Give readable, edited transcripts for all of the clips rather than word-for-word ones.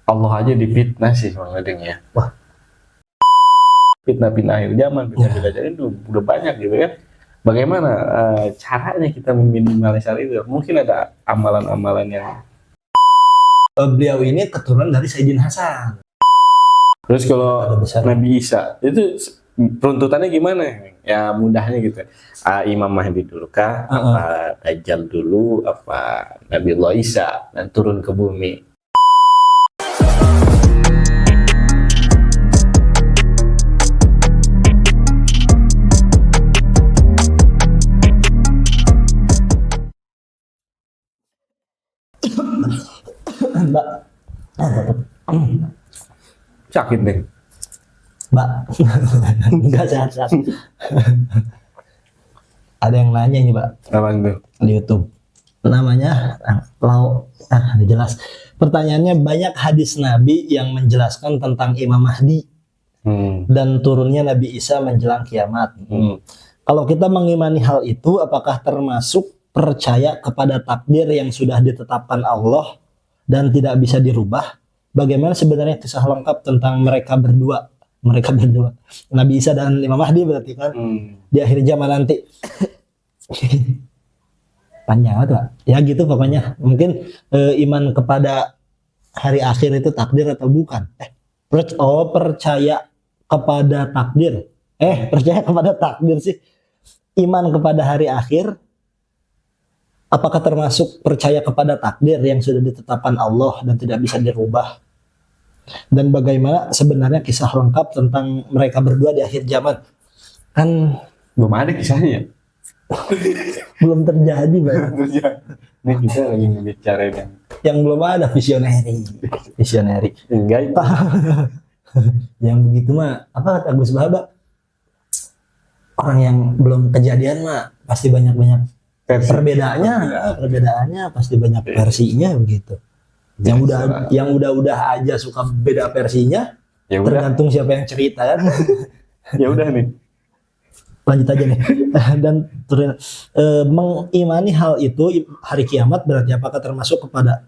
Allah aja difitnah sih Bang Ledeng ya. Wah. Fitnah akhir zaman, fitnah itu udah banyak gitu kan. Bagaimana caranya kita meminimalisir itu? Mungkin ada amalan-amalan yang Beliau ini keturunan dari Sayyidina Hasan. terus kalau Ada besar. Nabi Isa itu runtutannya gimana? Ya mudahnya gitu. Imam Mahdi dulu kah? Apa Dajjal dulu? Apa Nabiullah Isa dan turun ke bumi? Mbak. Sakit deh. Mbak. Enggak sehat-sehat. Ada yang nanya nih, Mbak. Apa itu? Di YouTube. Namanya jelas. Pertanyaannya, banyak hadis Nabi yang menjelaskan tentang Imam Mahdi dan turunnya Nabi Isa menjelang kiamat. Kalau kita mengimani hal itu, apakah termasuk percaya kepada takdir yang sudah ditetapkan Allah dan tidak bisa dirubah? Bagaimana sebenarnya kisah lengkap tentang mereka berdua, Nabi Isa dan Imam Mahdi berarti kan di akhir zaman nanti. Panjang banget, Pak. Ya gitu pokoknya. Mungkin iman kepada hari akhir itu takdir atau bukan? Percaya kepada takdir. Percaya kepada takdir sih. Iman kepada hari akhir, apakah termasuk percaya kepada takdir yang sudah ditetapkan Allah dan tidak bisa dirubah? Dan bagaimana sebenarnya kisah lengkap tentang mereka berdua di akhir zaman? Kan belum ada kisahnya. Belum terjadi, Pak. Ini kita lagi ngibicarain yang belum ada visioneri. Enggak itu. Yang begitu mah apa kata Gus Baba? Orang yang belum kejadian mah pasti banyak perbedaannya pasti banyak versinya begitu. Yang udah aja suka beda versinya, ya tergantung siapa yang cerita kan. Ya udah nih. Lanjut aja nih. Dan mengimani hal itu hari kiamat berarti apakah termasuk kepada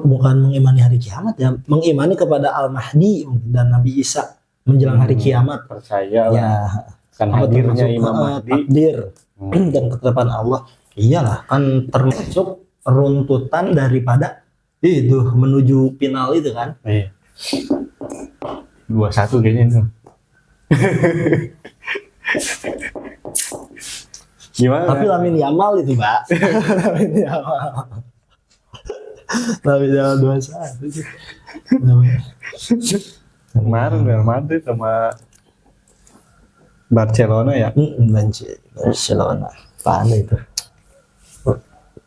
bukan mengimani hari kiamat ya, mengimani kepada Al-Mahdi dan Nabi Isa menjelang hari kiamat. Percaya ya kan hadirnya Imam Mahdi, takdir dan ketetapan Allah. Iyalah, kan termasuk runtutan daripada itu menuju final itu kan. Iya. 21 kayaknya itu. Gimana? Tapi Lamin Yamal itu, Mbak. Lamin Yamal 21. Kemarin Real Madrid sama Barcelona ya? Barcelona. Apaan itu?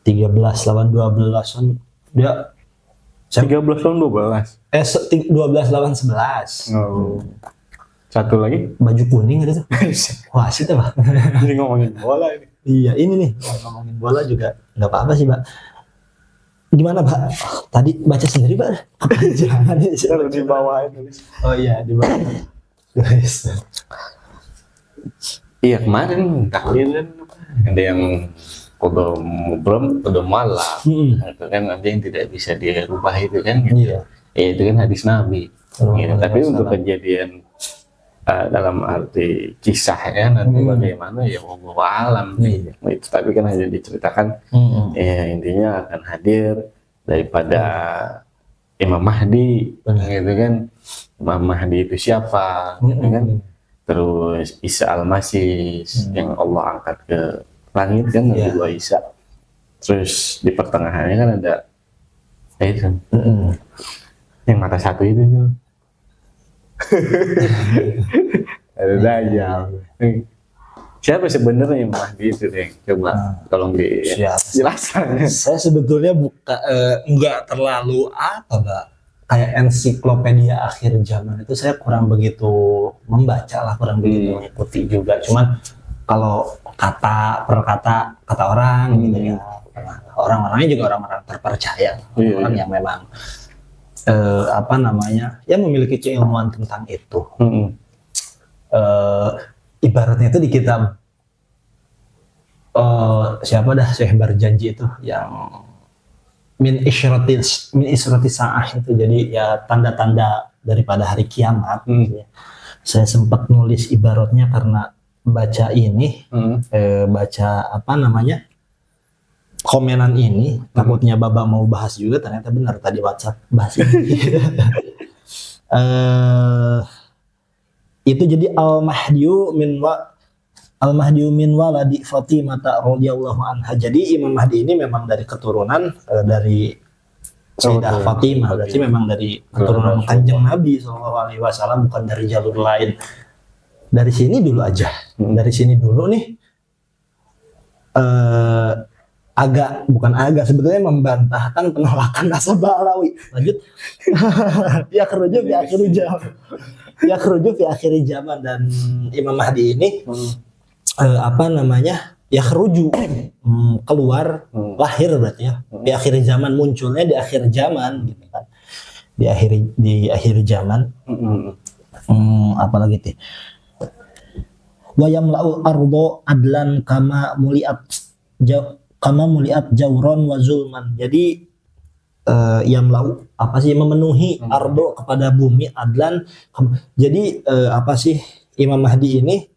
13 lawan 12 kan dia 13 lawan 12. 12 lawan 11. Oh. Satu lagi baju kuning ada tuh. Wah, sih tuh, Pak. Jadi ngomongin bola ini. Iya, ini nih ngomongin bola juga nggak apa-apa sih, Pak. Gimana, Pak? Tadi baca sendiri, Pak. Jangan di bawah itu. Oh iya, di bawah. Guys. Iya, kemarin takdir kan ada yang udah malam. Itu kan ada yang tidak bisa dirubah itu kan. Iya. Itu kan hadis Nabi. Gitu. Tapi untuk kejadian dalam arti kisahnya nanti bagaimana ya Allah alam itu, tapi kan hanya diceritakan ya intinya akan hadir daripada Imam Mahdi gitu kan. Imam Mahdi itu siapa gitu kan, terus Isa Al-Masih yang Allah angkat ke langit kan, Nabi Isa, terus di pertengahannya kan ada itu yang mata satu itu tuh. Ada Dajjal. Siapa sebenarnya Mahdi itu, Deng? Coba tolong dijelaskan. Saya sebetulnya nggak terlalu kayak ensiklopedia akhir zaman itu saya kurang begitu membaca lah, kurang begitu mengikuti juga. Cuman kalau kata orang gitu ya, orang-orangnya juga orang-orang terpercaya, orang yang memang yang memiliki keilmuan tentang itu. Ibaratnya itu di kitab siapa dah Syekh Barjanji itu yang min isyrati sa'ah itu, jadi ya tanda-tanda daripada hari kiamat. Ya. Saya sempat nulis ibaratnya karena baca ini, baca apa namanya, komenan ini, takutnya Baba mau bahas juga, ternyata benar tadi WhatsApp bahas ini. Itu jadi Al-Mahdiyu min waladi Fatimah radhiyallahu anha. Jadi Imam Mahdi ini memang dari keturunan dari Sayyidah Fatimah, berarti memang dari keturunan Kanjeng Nabi SAW, bukan dari jalur lain. Dari sini dulu aja, dari sini dulu nih, sebetulnya membantahkan penolakan Nasabah Alawi. Lanjut. Yakhruju fi akhir zaman, dan Imam Mahdi ini yakhruju, keluar, lahir berarti ya. Di akhir zaman, munculnya di akhir zaman gitu kan. Di akhir zaman. Apalagi tuh? Wa yamla'u ardo adlan kama muliat jauron wa zulman. Jadi yamlau memenuhi ardo kepada bumi, adlan. Jadi Imam Mahdi ini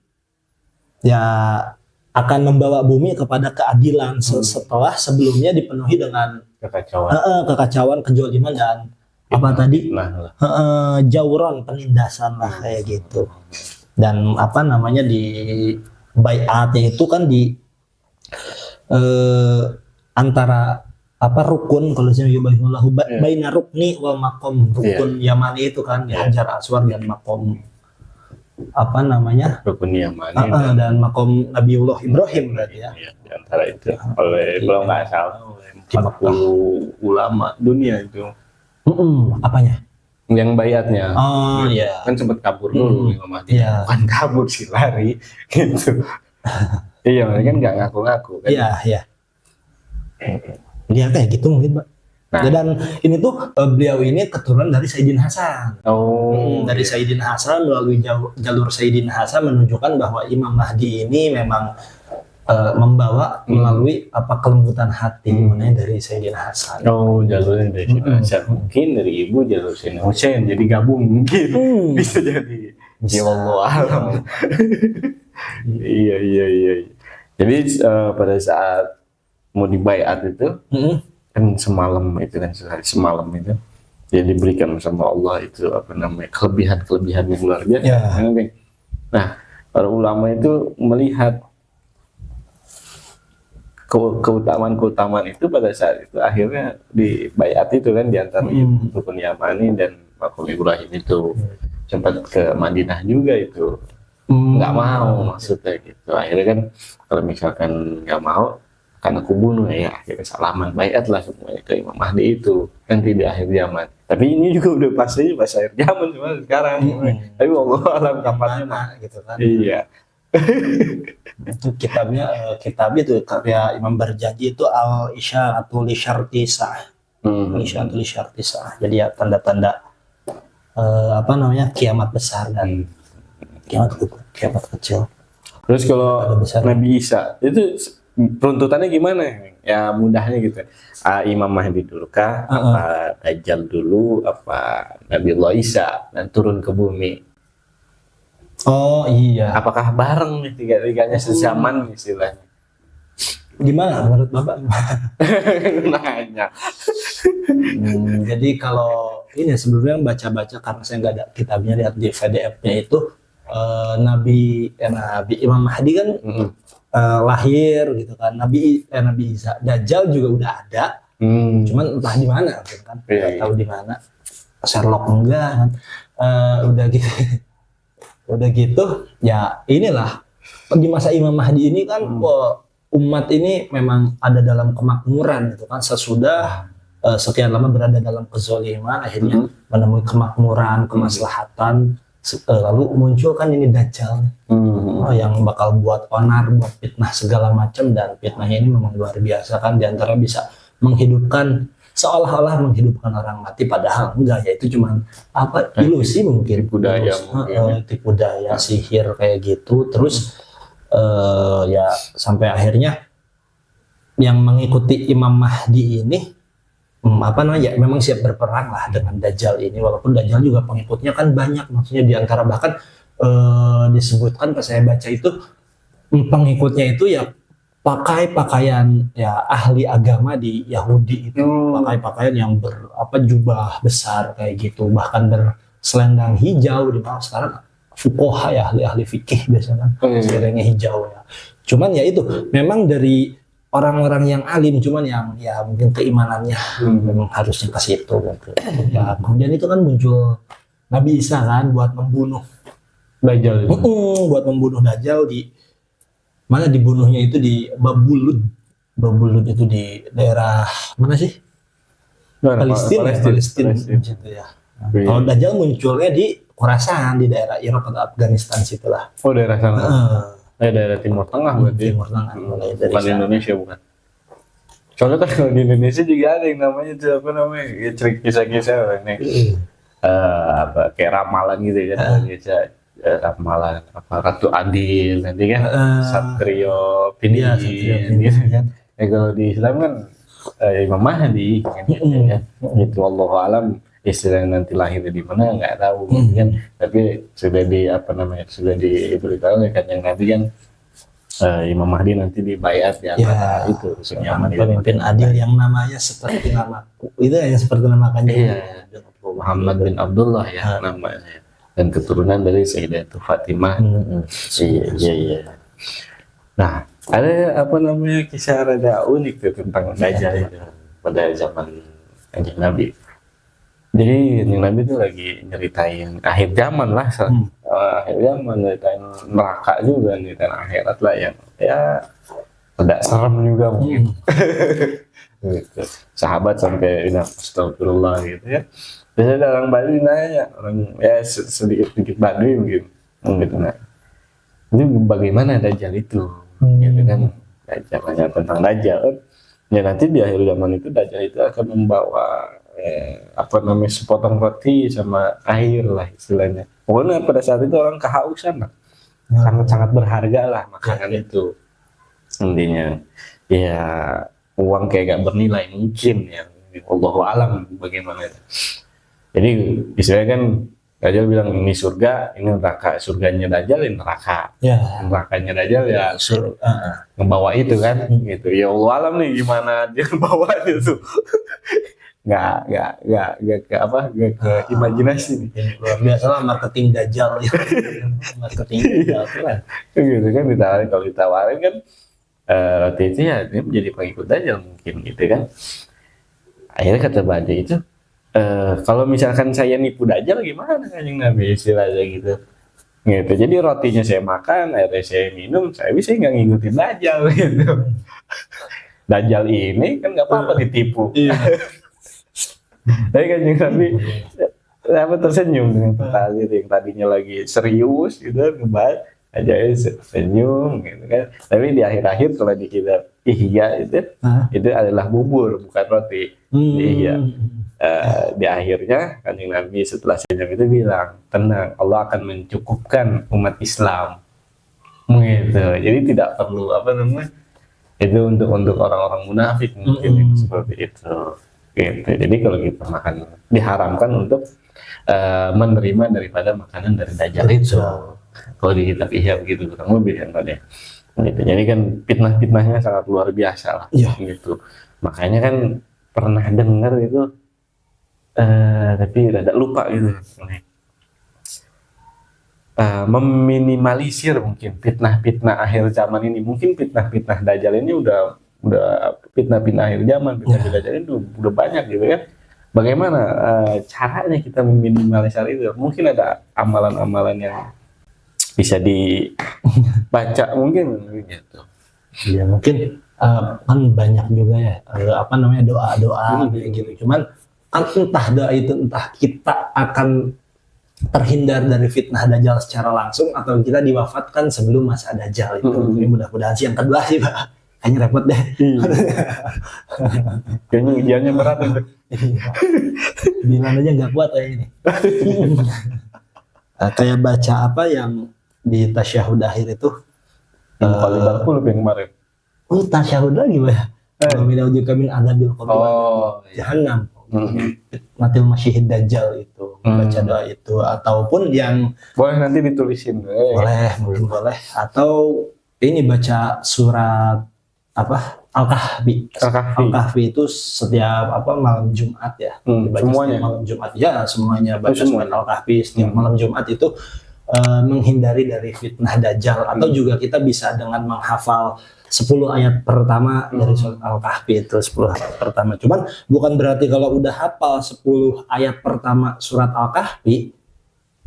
ya akan membawa bumi kepada keadilan setelah sebelumnya dipenuhi dengan kekacauan, kejoliman, dan jauron, penindasan lah kayak gitu. Dan di baiat itu kan di antara rukun, kalau saya yubaihullahu baina rukni wal maqam, rukun Yamani itu kan di Hajar Aswad, dan maqam rukun Yamani dan maqam Nabiullah Ibrahim berarti ya. Di antara itu kalau nggak salah 40 ulama dunia itu. Apanya? Yang baiatnya. Iya. Kan sempat kabur dulu Imam Mahdi. Bukan kabur sih, lari gitu. Iya, mereka kan nggak ngaku-ngaku kan. Iya. Dia kayak gitu mungkin, Pak. Nah, dan ini tuh beliau ini keturunan dari Sayyidina Hasan. Dari Sayyidina Hasan, melalui jalur Sayyidina Hasan menunjukkan bahwa Imam Mahdi ini memang membawa melalui kelembutan hati dari Sayyidina Hasan. Jalurnya dari Sayyidina Hasan. Mungkin dari ibu jalur Sayyidina Husain, jadi gabung mungkin. Bisa jadi. Ya Allah. Iya. Jadi pada saat mau dibaiat itu, kan semalam itu dia diberikan sama Allah itu kelebihan yang luar biasa. Nah, para ulama itu melihat keutamaan itu pada saat itu, akhirnya di baiat itu kan, di antara rukun Yamani dan maqam Ibrahim itu. Sempat ke Madinah juga itu, nggak mau maksudnya gitu. Akhirnya kan kalau misalkan nggak mau, karena aku bunuh ya, akhirnya salaman baiat lah semuanya ke Imam Mahdi itu, nanti di akhir zaman. Tapi ini juga udah pastinya pas akhir zaman cuma sekarang. Tapi Allah alam kapannya gitu kan. Iya. Itu kitab itu karya Imam Barjanji itu Al-Isya'atu li Syarti Sa'ah. Isya'atu li Syarti Sa'ah. Jadi ya tanda-tanda kiamat besar dan kiamat kecil. Terus kalau Nabi Isa itu runtutannya gimana? Ya mudahnya gitu. Imam Mahdi dulu kah? Apa Dajjal dulu? Apa Nabiullah Isa dan turun ke bumi? Oh iya. Apakah bareng nih tiga-tiganya sezaman istilahnya? Gimana menurut Bapak? Nanya. Jadi kalau ini sebelumnya baca-baca, karena saya nggak ada kitabnya, lihat di PDF-nya itu Nabi Imam Mahdi kan lahir gitu kan. Nabi Isa, Dajjal juga udah ada, cuman entah di mana kan, nggak tahu di mana. Sherlock enggak kan, udah gitu ya. Inilah di masa Imam Mahdi ini kan umat ini memang ada dalam kemakmuran gitu kan, sesudah sekian lama berada dalam kezaliman, akhirnya menemui kemakmuran, kemaslahatan, lalu muncul kan ini Dajjal yang bakal buat onar, buat fitnah segala macam, dan fitnahnya ini memang luar biasa kan. Diantara bisa menghidupkan, seolah-olah menghidupkan orang mati, padahal enggak, ya itu cuman ilusi mungkin, tipu daya, sihir kayak gitu. Terus ya sampai akhirnya yang mengikuti Imam Mahdi ini memang siap berperang lah dengan Dajjal ini, walaupun Dajjal juga pengikutnya kan banyak, maksudnya diantara bahkan disebutkan pas saya baca itu pengikutnya itu ya pakai pakaian ya ahli agama di Yahudi itu, pakai pakaian yang jubah besar kayak gitu, bahkan berselendang hijau, di mana sekarang fuqaha ya, ahli fikih biasanya selendangnya hijau ya. Cuman ya itu memang dari orang-orang yang alim, cuman yang ya mungkin keimanannya memang harusnya ke situ gitu. Ya kemudian itu kan muncul Nabi Isa kan buat membunuh Dajjal. Buat membunuh Dajjal, di mana dibunuhnya itu di Babulud. Babulud itu di daerah mana sih? Palestina. Gitu ya. Kalau Dajjal munculnya di Khorasan, di daerah Irak atau Afghanistan situlah. Oh, daerah sana. Daerah Timur Tengah berarti. Timur Tengah. Bukan di Indonesia, bukan. Soalnya kan kalau di Indonesia juga ada yang namanya itu ya, kisah-kisah ini. Kayak ramalan gitu kan. Ramalan Ratu Adil nanti kan, Satrio Pindin gitu kan. Ya kalau di Islam kan Imam Mahdi kan, gitu. Allahu alam istilahnya nanti lahir di mana nggak tahu kan, tapi sudah sudah diberitahu kan yang nanti kan Imam Mahdi nanti dibayat di antara itu pemimpin adil yang namanya seperti namaku itu ya, seperti nama kanjeng Muhammad bin Abdullah ya namanya, dan keturunan dari Sayyidatul Fatimah. Iya. Nah, ada kisah rada unik tuh tentang Dajjal pada zaman Kanjeng Nabi. Jadi Kanjeng Nabi itu lagi nyeritain akhir zaman lah, akhir zaman, nyeritain neraka juga, nyeritain akhirat lah yang ya rada serem juga mungkin. Gitu. Sahabat sampai astagfirullah gitu ya. Biasanya ada orang Baduy nanya, orang ya sedikit Baduy mungkin gitu. Nah, ini bagaimana Dajjal itu? Gitu kan, Dajjal nanya tentang Dajjal. Ya nanti di akhir zaman itu Dajjal itu akan membawa sepotong roti sama air lah istilahnya. Pokoknya pada saat itu orang kehausan lah, sangat berharga lah makanan itu. Intinya ya uang kayak gak bernilai mungkin ya. Allahu alam bagaimana itu. Jadi istilahnya kan Dajjal bilang ini surga, ini neraka. Surganya Dajjal, ini neraka. Nerakanya Dajjal ya ngebawa itu kan, gitu. Ya Allah alam nih gimana dia ngebawa itu. Nggak ke imajinasi nih. Luar biasa lah marketing Dajjal ya. Marketing Dajjal kan. Gitu kan kalau ditawarin kan roti itu ya dia menjadi pengikut Dajjal mungkin gitu kan. Akhirnya kata Bade itu kalau misalkan saya nipu Dajjal gimana Kanjeng Nabi istilahnya gitu. Gitu. Jadi rotinya saya makan, airnya saya minum, saya bisa nggak ngikutin Dajjal gitu. Dajjal ini kan nggak apa-apa ditipu. Tapi Kanjeng Nabi tersenyum dengan pertanyaan itu yang tadinya lagi serius gitu, ngebahas aja senyum gitu kan. Tapi di akhir-akhir kalau di kitab Ihya itu adalah bubur bukan roti. Di Ihya. Di akhirnya Kanjeng Nabi setelah senyum itu bilang, tenang, Allah akan mencukupkan umat Islam. Gitu. Jadi tidak perlu itu untuk orang-orang munafik mungkin seperti itu. Gitu. Jadi kalau kita makan diharamkan untuk menerima daripada makanan dari Dajjal itu. Kalau di kitab Ihya begitu kurang lebih kan tadi. Gitu. Jadi kan fitnah-fitnahnya sangat luar biasa lah. Gitu. Makanya kan pernah dengar itu tapi rada lupa gitu. Meminimalisir mungkin fitnah-fitnah akhir zaman ini. Mungkin fitnah-fitnah Dajjal ini udah fitnah-fitnah akhir zaman, fitnah Dajjal ini udah banyak gitu kan. Bagaimana caranya kita meminimalisir itu? Mungkin ada amalan-amalan yang bisa dibaca mungkin gitu. Ya mungkin kan banyak juga ya doa-doa gitu. Cuman entah doa itu entah kita akan terhindar dari fitnah Dajjal secara langsung atau kita diwafatkan sebelum masa Dajjal itu. Mudah-mudahan sih yang kedua sih Pak. Hanya repot deh. Kayaknya ujiannya berat itu. Bilang aja nggak kuat kayak ini. Kayak baca yang di tasyahud akhir itu. Yang paling baru yang kemarin. Tasyahud lagi Pak. Wa min aujika min adzabil qabr iya. jahannam. Fitnatil masyihid dajjal itu baca doa itu, ataupun yang boleh nanti ditulisin. boleh mungkin boleh, atau ini baca surat apa Al-Kahfi. Al-Kahfi itu setiap malam Jumat ya. Dibaca semuanya setiap malam Jumat ya, semuanya baca surat Al-Kahfi setiap malam Jumat itu menghindari dari fitnah dajjal. Atau juga kita bisa dengan menghafal 10 ayat pertama dari surat Al-Kahfi itu 10 ayat pertama. Cuman bukan berarti kalau udah hafal 10 ayat pertama surat Al-Kahfi,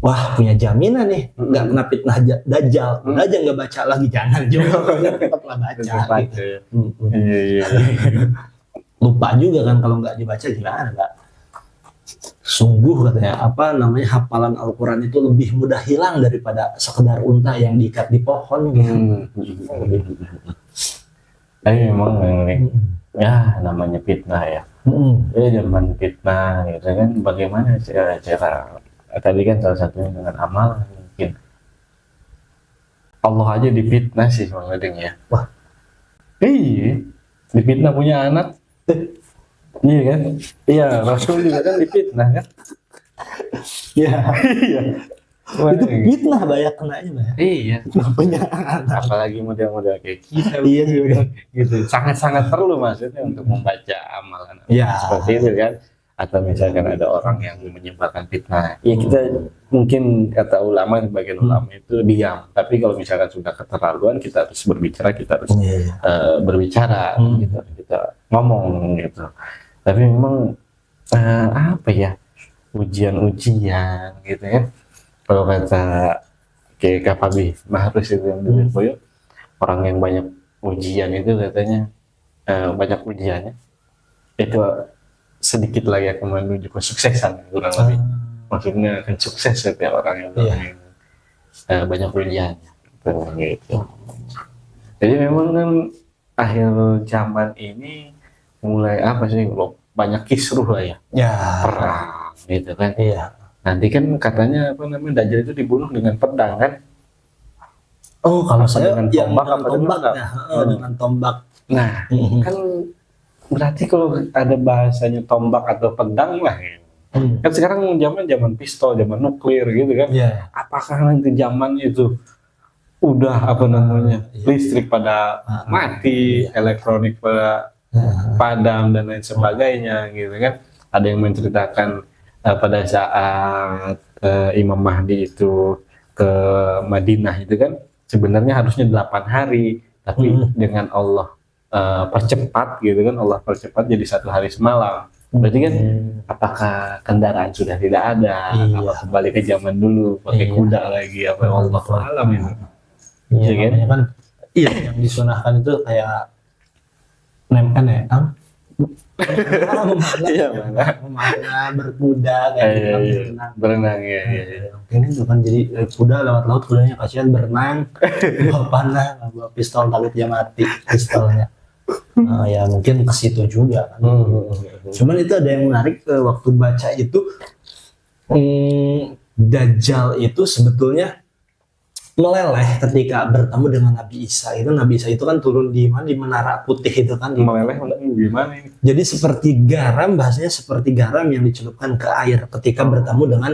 wah punya jaminan nih nggak kena fitnah dajjal. Udah aja nggak baca lagi, jangan juga tetaplah baca. Gitu. Iya. Lupa juga kan kalau nggak dibaca, gimana Mbak? Sungguh katanya hafalan Al-Quran itu lebih mudah hilang daripada sekedar unta yang diikat di pohon gitu. Tapi memang ya namanya fitnah ya. Ya zaman fitnah gitu kan, bagaimana cara tadi kan salah satunya dengan amal mungkin. Allah aja difitnah sih sebenarnya ya. Wah. Iya, difitnah punya anak. Iya kan? Iya, Rasul juga kan difitnah kan? Iya. Iya. Itu fitnah banyak kenanya Mbak. Iya. Punya anak. Apalagi model-model kayak kita. Iya juga. Gitu. Sangat-sangat perlu maksudnya untuk membaca amalan. Iya. Seperti itu kan? Atau misalkan ada orang yang menyebarkan fitnah. Ya kita mungkin kata ulama, sebagian ulama itu diam. Tapi kalau misalkan sudah keterlaluan, kita harus berbicara, kita harus berbicara, gitu. Kita ngomong gitu. Tapi memang apa ya, ujian-ujian gitu ya. Kalau kata kayak Kak Fabi Mahrus itu yang dulu Boyo, orang yang banyak ujian itu katanya banyak ujiannya itu sedikit lagi akan menuju kesuksesan, kurang lebih. Maksudnya akan sukses setiap orang yang banyak ujiannya gitu. Jadi memang kan akhir zaman ini mulai apa sih, banyak kisruh lah ya, perang gitu kan. Nanti kan katanya Dajjal itu dibunuh dengan pedang kan? Oh, kalau saya dengan tombak, dengan tombak. Nah, kan berarti kalau ada bahasanya tombak atau pedang lah ya. Kan sekarang zaman pistol, zaman nuklir gitu kan. Apakah nanti zaman itu udah listrik pada mati, elektronik pada padam dan lain sebagainya gitu kan. Ada yang menceritakan pada saat Imam Mahdi itu ke Madinah itu kan sebenarnya harusnya 8 hari, tapi dengan Allah percepat gitu kan, Allah percepat jadi 1 hari semalam. Berarti kan apakah kendaraan sudah tidak ada, apa kembali ke zaman dulu pakai kuda lagi, apa Allah alam itu. Iya kan? Iya, yang disunahkan itu kayak nemkan ya, memanah berkuda kayak berenang ya. Mungkin itu kan jadi kuda lewat laut, kudanya kasihan berenang, bawa panah, bawa pistol, takut dia mati pistolnya. Ya mungkin ke situ juga kan. Cuman itu ada yang menarik, waktu baca itu Dajjal itu sebetulnya meleleh ketika bertemu dengan Nabi Isa. Nabi Isa itu kan turun di mana, di menara putih itu kan. Meleleh gimana ini? Jadi seperti garam, bahasanya seperti garam yang dicelupkan ke air ketika bertemu dengan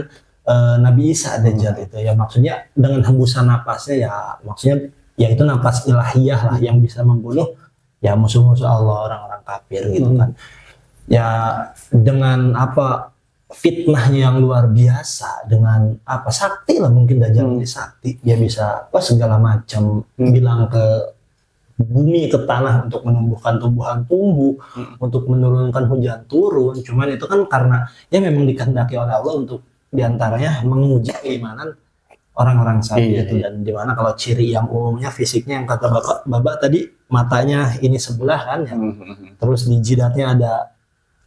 Nabi Isa Dajjal itu. Ya maksudnya dengan hembusan napasnya, ya maksudnya ya itu napas ilahiyah lah yang bisa membunuh ya musuh-musuh Allah, orang-orang kafir gitu kan. Ya dengan fitnahnya yang luar biasa, dengan sakti lah, mungkin Dajjal ini sakti, dia bisa segala macam, bilang ke bumi, ke tanah untuk menumbuhkan tumbuhan tumbuh, untuk menurunkan hujan turun. Cuman itu kan karena ya memang dikehendaki oleh Allah untuk diantaranya menguji keimanan orang-orang saat itu. Dan dimana kalau ciri yang umumnya fisiknya yang kata Bapak tadi, matanya ini sebelah kan ya, terus di jidatnya ada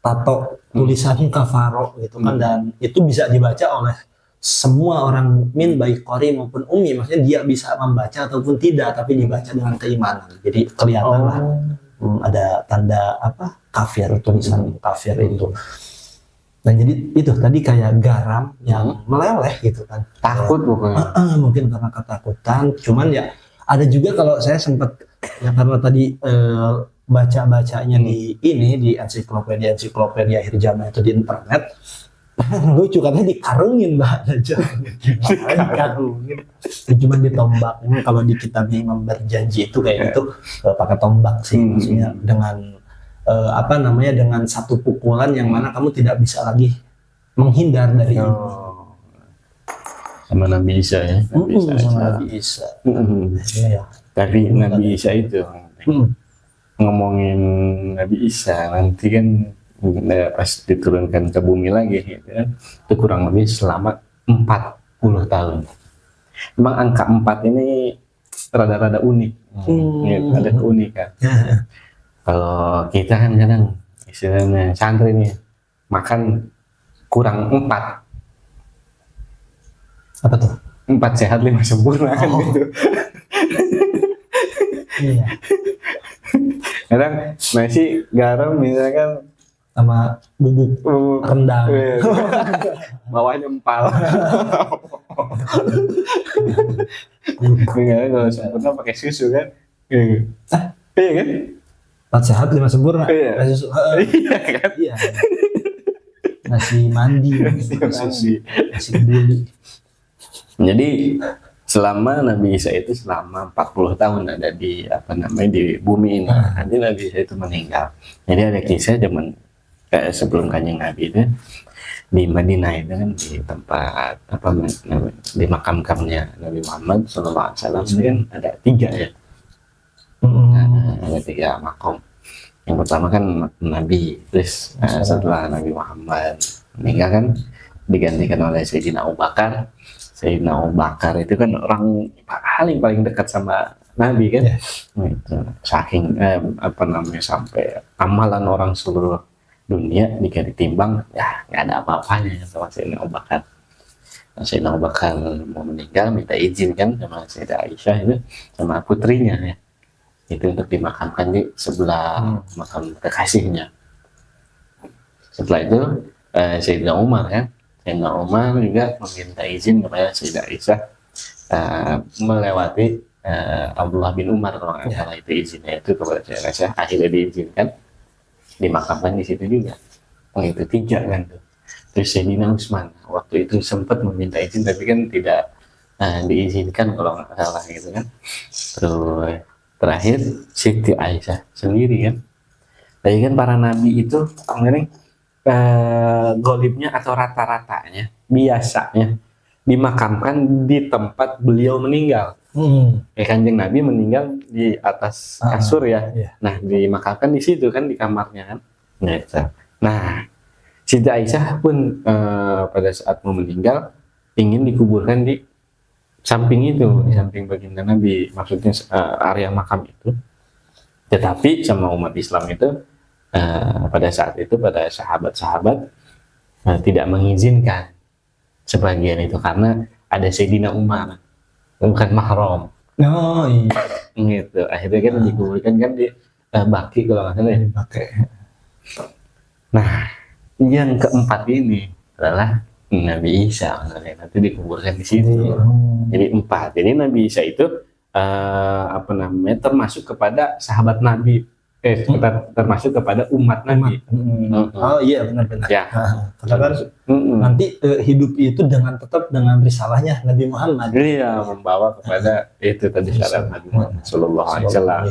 tato tulisan kafaro gitu kan, dan itu bisa dibaca oleh semua orang mukmin baik qori maupun ummi, maksudnya dia bisa membaca ataupun tidak, tapi dibaca dengan keimanan. Jadi kelihatan lah ada tanda kafir, tulisan kafir itu. Nah jadi itu tadi kayak garam yang meleleh gitu kan, takut pokoknya. Mungkin karena ketakutan. Cuman ya ada juga, kalau saya sempat ya karena tadi baca-bacanya di ini di ensiklopedia akhir zaman itu di internet. Lucu katanya dikarungin Mbak aja. Dikarungin. Cuma ditombak. Kalau di kitabnya Imam Berjanji itu kayak gitu pakai tombak sih, maksudnya dengan dengan satu pukulan yang mana kamu tidak bisa lagi menghindar dari ini. Sama Nabi Isa ya. Nabi Isa. Ya. Tapi Nabi Isa itu ngomongin Nabi Isa nanti kan pas diturunkan ke bumi lagi gitu kan, itu kurang lebih selama 40 tahun. Memang angka 4 ini rada-rada unik, gitu, ada keunikan. Kalau kita kan kadang istilahnya santri nih makan kurang 4. Apa tuh? 4 sehat 5 sempurna kan gitu. Iya. Kadang nasi garam misalkan sama bubuk rendang, bawahnya empal. Kalau sempurna pakai susu kan, iya kan? 4 sehat 5 sempurna. Iya. Susu. Iya kan? Iya. Nasi mandi, nasi kebuli. Jadi selama Nabi Isa itu selama 40 tahun ada di di bumi ini. Nanti Nabi Isa itu meninggal. Jadi ada kisah zaman sebelum Kanjeng Nabi itu di Madinah itu kan di tempat dimakamkannya Nabi Muhammad SAW itu kan ada 3 ya. Ada 3 makom. Yang pertama kan Nabi, terus setelah Nabi Muhammad meninggal kan digantikan oleh Sayyidina Abu Bakar. Sayyidina Abu Bakar itu kan orang paling dekat sama Nabi kan. Itu saking sampai amalan orang seluruh dunia jika ditimbang ya nggak ada apa-apanya sama Sayyidina Abu Bakar. Sayyidina Abu Bakar mau meninggal minta izin kan sama Sayyidah Aisyah itu sama putrinya ya, itu untuk dimakamkan di sebelah makam kekasihnya. Setelah itu Sayyidina Umar kan, Sayyidina Umar juga meminta izin kepada Sayyidah Aisyah melewati Abdullah bin Umar kalau nggak salah itu izinnya itu kepada Sayyidah Aisyah, akhirnya diizinkan dimakamkan di situ juga. Itu 3 kan tuh. Terus Sayyidina Utsman waktu itu sempat meminta izin tapi kan tidak diizinkan kalau nggak salah gitu kan. Terus terakhir Siti Aisyah sendiri kan. Jadi kan para nabi itu golibnya atau rata-ratanya biasanya dimakamkan di tempat beliau meninggal. Kanjeng Nabi meninggal di atas kasur ya. Nah dimakamkan di situ kan di kamarnya kan. Nah Siti Aisyah pun pada saat mau meninggal ingin dikuburkan di samping itu, di samping baginda Nabi, maksudnya area makam itu. Tetapi sama umat Islam itu pada saat itu pada sahabat-sahabat tidak mengizinkan sebagian itu karena ada Sayyidina Umar, bukan mahram. Oh iya. Gitu. Akhirnya kan dikuburkan kan di Baki kalau nggak salah ya. Pakai. Nah, yang keempat ini adalah Nabi Isa, nanti dikuburkan di situ. Jadi 4. Jadi Nabi Isa itu termasuk kepada sahabat Nabi, termasuk kepada umat Nabi. Oh iya benar-benar. Ya. Karena nanti hidup itu tetap dengan risalahnya Nabi Muhammad. Iya, membawa kepada itu tadi syarat Nabi Muhammad Sallallahu Alaihi Wasallam.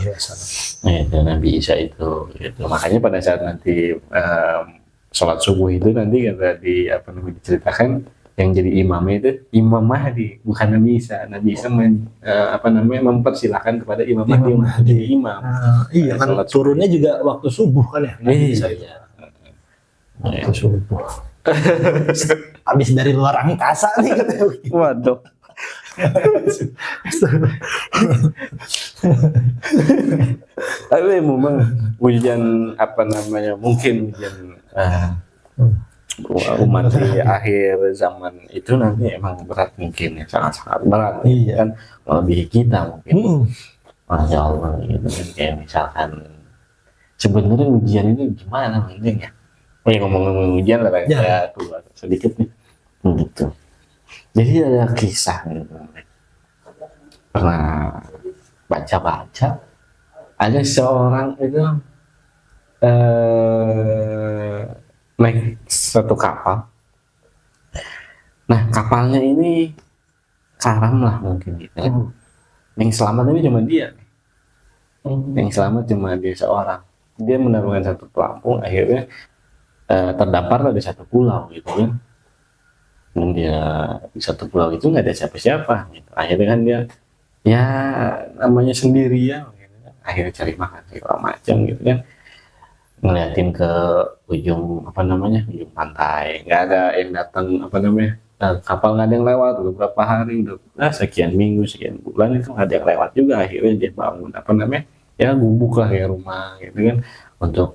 Itu Nabi Isa itu. Makanya pada saat nanti sholat subuh itu nanti diceritakan yang jadi imamnya itu Imam Mahdi, bukan Nabi Isa. Nabi Isa mempersilahkan kepada Imam Mahdi untuk jadi imam. Iya kan turunnya juga waktu subuh kan ya. Nabi Isa itu. Waktu subuh. Habis dari luar angkasa nih katanya. Waduh. Tapi memang ujian mungkin ujian umat di akhir zaman itu nanti emang berat mungkin ya, sangat-sangat berat kan melebihi kita mungkin. Masya Allah gitu kan, kayak misalkan sebenarnya ujian itu gimana mungkin ya. Ngomong-ngomong ujian lah saya keluar sedikit nih gitu. Jadi ada kisah gitu. Pernah baca-baca ada seorang itu naik satu kapal. Nah, kapalnya ini karam lah mungkin gitu ya. Yang selamat ini cuma dia. Yang selamat cuma dia seorang. Dia menemukan satu pelampung, akhirnya terdampar di satu pulau gitu kan. Dan dia di satu pulau itu nggak ada siapa-siapa gitu. Akhirnya kan dia ya namanya sendirian gitu kan. Akhirnya cari makan segala macam gitu kan. Ngeliatin ke ujung ujung pantai, nggak ada yang datang kapal nggak ada yang lewat beberapa hari, udah sekian minggu sekian bulan itu nggak ada yang lewat juga. Akhirnya dia bangun ya gubuk lah kayak rumah gitu kan, untuk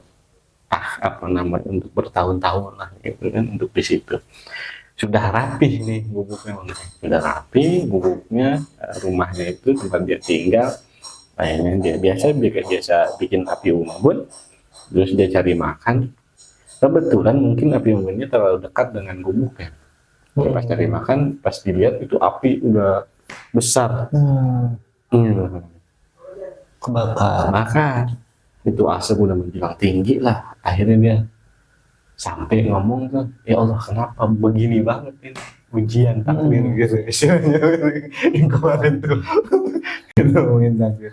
untuk bertahun-tahun lah gitu kan, untuk di situ sudah rapi nih gubuknya, sudah rapi gubuknya, rumahnya itu tempat dia tinggal. Akhirnya dia biasa bikin api unggun, terus dia cari makan. Kebetulan mungkin api unggunnya terlalu dekat dengan gubuknya. Pas cari makan, pas dilihat itu api udah besar. Kebakar. Itu asap udah menjulang tinggi lah. Akhirnya dia sampai ngomong tuh, ya Allah kenapa begini banget ini ujian takdir gitu. Yang kemarin tuh kita ngomongin takdir.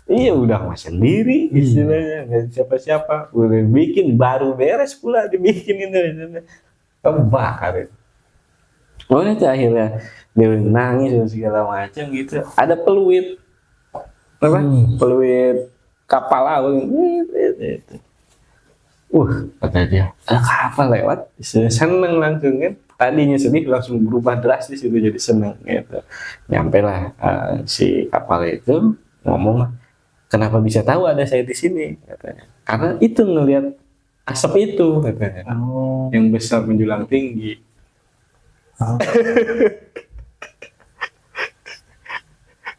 Iya udah mah sendiri istilahnya, nggak siapa-siapa, udah bikin baru beres pula dibikin itu terbakar itu. Itu akhirnya dia nangis dan segala macam gitu. Ada peluit peluit kapal laut itu. Kata dia ada kapal lewat, seneng langsung kan. Tadinya sedih langsung berubah drastis itu jadi seneng gitu. Nyampe lah si kapal itu ngomong, kenapa bisa tahu ada saya di sini katanya, karena itu ngelihat asap itu katanya, yang besar menjulang tinggi.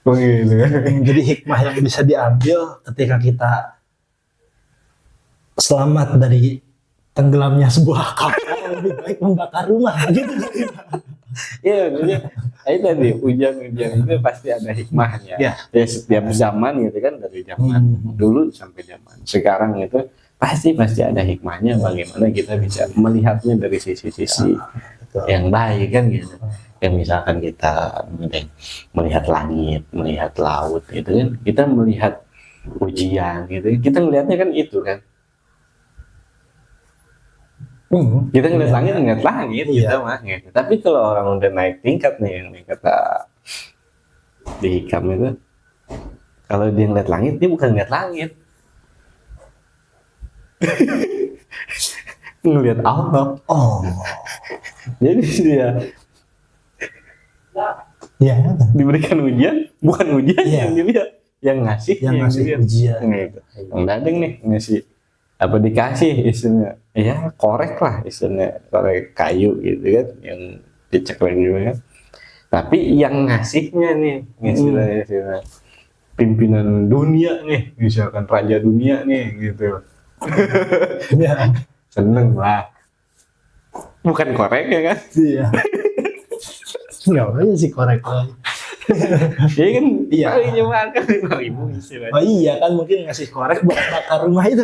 Begitu. Jadi hikmah yang bisa diambil ketika kita selamat dari tenggelamnya sebuah kapal, lebih baik membakar rumah gitu. Iya, itu tadi hujan-hujan itu pasti ada hikmahnya. Ya, setiap zaman gitu kan, dari zaman dulu sampai zaman sekarang itu pasti ada hikmahnya. Bagaimana kita bisa melihatnya dari sisi-sisi yang baik kan gitu. Yang misalkan kita melihat langit, melihat laut gitu kan, kita melihat ujian gitu, kita melihatnya kan itu kan. Kita ngeliat langit kita mah gitu. Tapi kalau orang udah naik tingkat nih, yang kata di Hikam itu, kalau dia ngeliat langit, dia bukan ngeliat langit, ngeliat Allah. Jadi dia diberikan ujian, bukan ujian yang dilihat, yang ngasih ujian gitu. Yang Dadeng nih ngasih dikasih istilahnya, ya korek lah istilahnya, korek kayu gitu kan, yang diceklek juga kan. Tapi yang ngasihnya nih, istilah pimpinan dunia nih, misalkan raja dunia nih gitu. Ya. Seneng lah, bukan korek ya kan? Iya. Nggak aja sih korek lagi. Iya kan, iya. Kan 5.000 istilahnya. Oh iya kan, mungkin ngasih korek buat bakar rumah itu.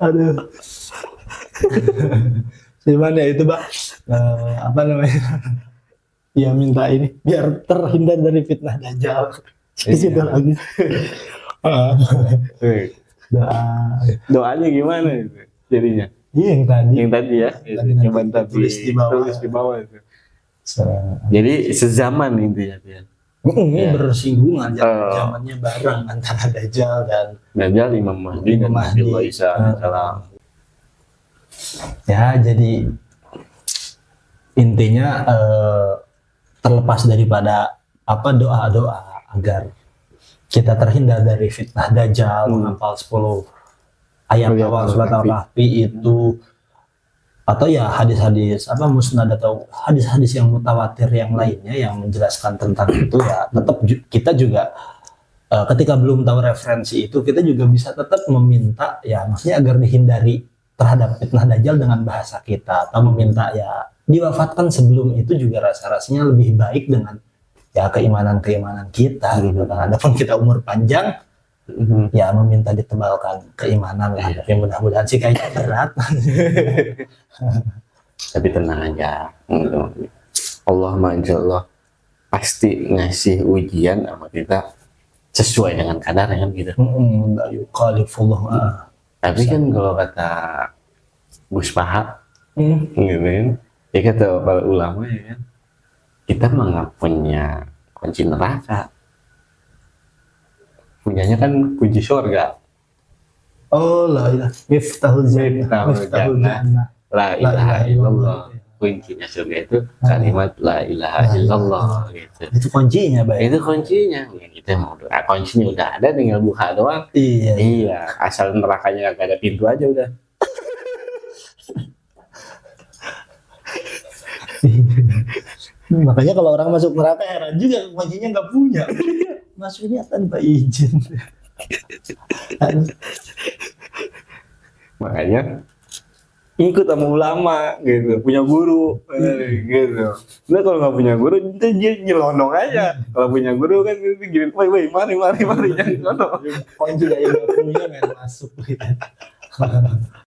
Aduh. Cuman ya itu, Pak. Ya minta ini biar terhindar dari fitnah Dajjal. Situ lagi. Doanya gimana itu jadinya? Iya yang tadi ya. Coba tulis di bawah itu. Jadi sezaman intinya dia. Bersinggungan zamannya bareng antara Dajjal dan Imam Mahdi dan Nabi Isa alaihissalam. Ya, jadi intinya terlepas daripada doa-doa agar kita terhindar dari fitnah Dajjal, menghafal 10 ayat awal surat Al-Kahfi itu, atau ya hadis-hadis musnad atau hadis-hadis yang mutawatir yang lainnya yang menjelaskan tentang itu, ya tetap kita juga ketika belum tahu referensi itu, kita juga bisa tetap meminta, ya maksudnya agar dihindari terhadap fitnah Dajjal dengan bahasa kita, atau meminta ya diwafatkan sebelum itu juga rasanya lebih baik dengan ya keimanan kita gitu kan. Adapun kita umur panjang ya meminta ditebalkan keimanan lah. Tapi mudah-mudahan sih kayaknya berat. Tapi tenang aja. Allah Allah pasti ngasih ujian sama kita sesuai dengan kadarnya kan gitu. La yukallifullah. Tapi kan kalau kata Gus Paha, gitu kan, ya kata para ulama ya kan, kita mah nggak punya kunci neraka, punyanya kan kunci surga. Oh la ilaha miftahul jannah. La ilaha illallah. Kuncinya surga itu kalimat la ilaha illallah gitu. Itu kuncinya, Bay. Itu kuncinya. Kita mau doa, kuncinya udah ada, tinggal buka doang. Iya. Asal nerakanya gak ada pintu aja udah. Makanya kalau orang masuk neraka heran juga kuncinya nggak punya. Masuknya tanpa izin. Makanya ikut sama ulama gitu, punya guru gitu. Nah kalau nggak punya guru, dia nyelonong aja. Kalau punya guru kan gini, woi, mari jangan nyelonong. Kunci yang nggak punya main masuk.